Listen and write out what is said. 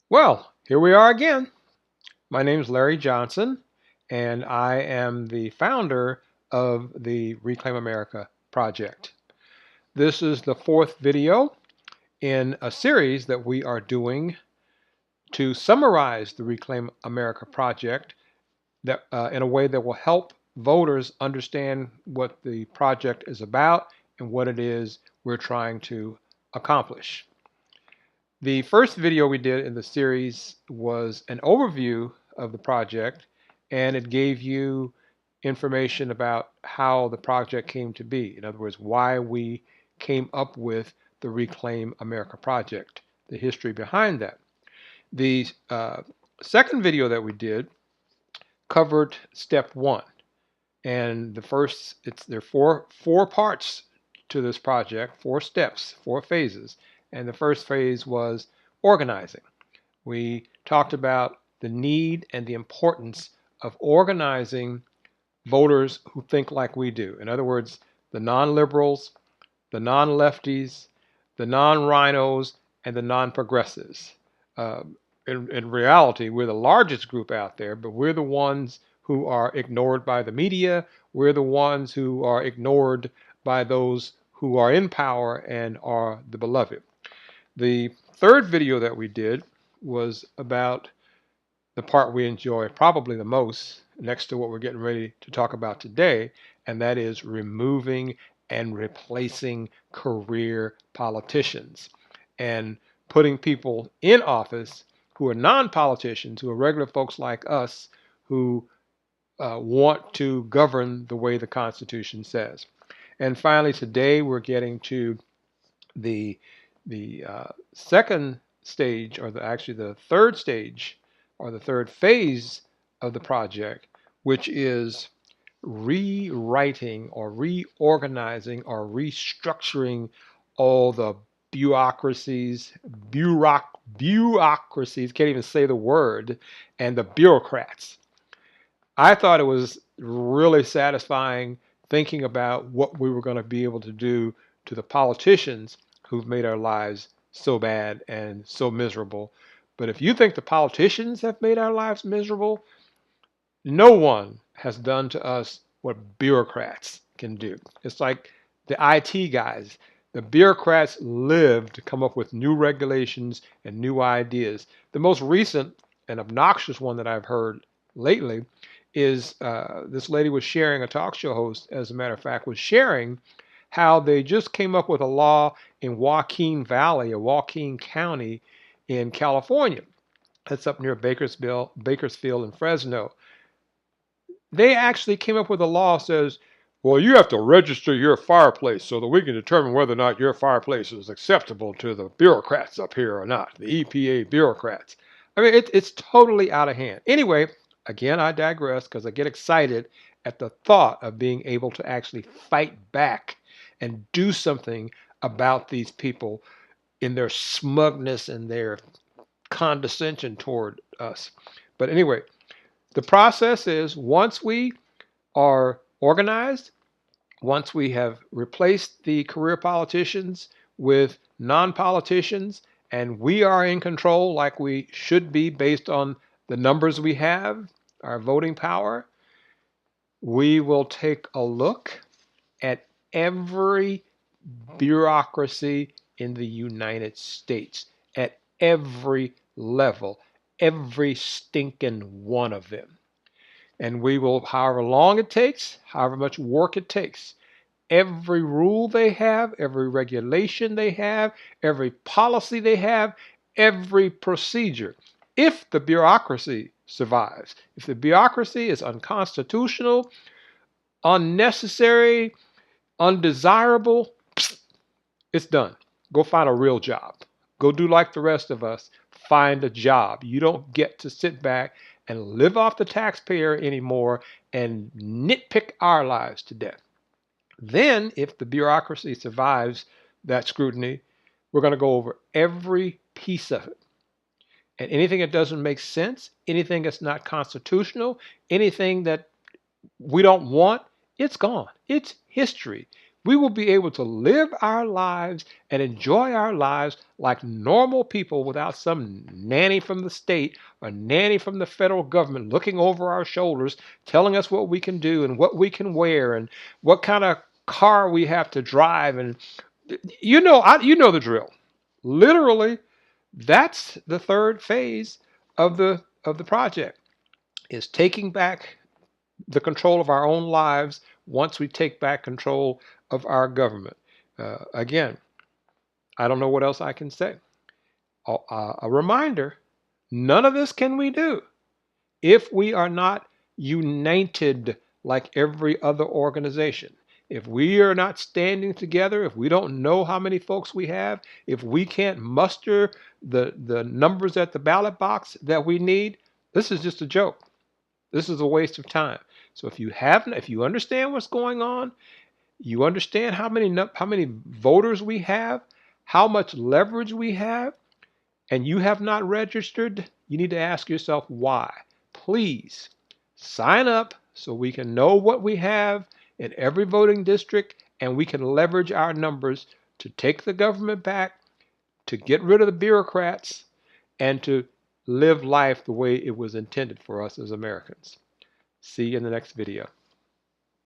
Well, here we are again. My name is Larry Johnson, and I am the founder of the Reclaim America project. This is the fourth video in a series that we are doing to summarize the Reclaim America project in a way that will help voters understand what the project is about and what it is we're trying to accomplish. The first video we did in the series was an overview of the project, and it gave you information about how the project came to be. In other words, why we came up with the Reclaim America project, the history behind that. The second video that we did covered step one. And there are four parts to this project, four steps, four phases. And the first phase was organizing. We talked about the need and the importance of organizing voters who think like we do. In other words, the non-liberals, the non-lefties, the non-rhinos, and the non-progressives. Uh, in reality, we're the largest group out there, but we're the ones who are ignored by the media. We're the ones who are ignored by those who are in power and are the beloved. The third video that we did was about the part we enjoy probably the most, next to what we're getting ready to talk about today, and that is removing and replacing career politicians and putting people in office who are non-politicians, who are regular folks like us, who want to govern the way the Constitution says. And finally, today we're getting to the second stage, or actually the third stage, or the third phase of the project, which is rewriting or reorganizing or restructuring all the bureaucracies, bureaucracies, can't even say the word, and the bureaucrats. I thought it was really satisfying thinking about what we were going to be able to do to the politicians who've made our lives so bad and so miserable. But if you think the politicians have made our lives miserable, no one has done to us what bureaucrats can do. It's like the IT guys. The bureaucrats live to come up with new regulations and new ideas. The most recent and obnoxious one that I've heard lately is this lady was sharing, a talk show host, as a matter of fact, was sharing how they just came up with a law in Joaquin Valley or Joaquin County in California. That's up near Bakersfield and Fresno. They actually came up with a law that says, well, you have to register your fireplace so that we can determine whether or not your fireplace is acceptable to the bureaucrats up here or not, the EPA bureaucrats. I mean, it's totally out of hand. Anyway, again, I digress because I get excited at the thought of being able to actually fight back and do something about these people in their smugness and their condescension toward us. But anyway, the process is once we are organized, once we have replaced the career politicians with non-politicians, and we are in control like we should be based on the numbers we have, our voting power, we will take a look at every bureaucracy in the United States, at every level, every stinking one of them. And we will, however long it takes, however much work it takes, every rule they have, every regulation they have, every policy they have, every procedure, if the bureaucracy survives. If the bureaucracy is unconstitutional, unnecessary, undesirable, it's done. Go find a real job. Go do like the rest of us. Find a job. You don't get to sit back and live off the taxpayer anymore and nitpick our lives to death. Then, if the bureaucracy survives that scrutiny, we're going to go over every piece of it. And anything that doesn't make sense, anything that's not constitutional, anything that we don't want, it's gone. It's history. we will be able to live our lives and enjoy our lives like normal people without some nanny from the state or nanny from the federal government looking over our shoulders, telling us what we can do and what we can wear and what kind of car we have to drive. And you know the drill. Literally, that's the third phase of the project, is taking back the control of our own lives once we take back control of our government. Again, I don't know what else I can say. A reminder, none of this can we do if we are not united like every other organization. If we are not standing together, if we don't know how many folks we have, if we can't muster the numbers at the ballot box that we need, this is just a joke. This is a waste of time. So if you understand what's going on, you understand how many voters we have, how much leverage we have, and you have not registered, you need to ask yourself why. Please sign up so we can know what we have in every voting district and we can leverage our numbers to take the government back, to get rid of the bureaucrats, and to live life the way it was intended for us as Americans. See you in the next video.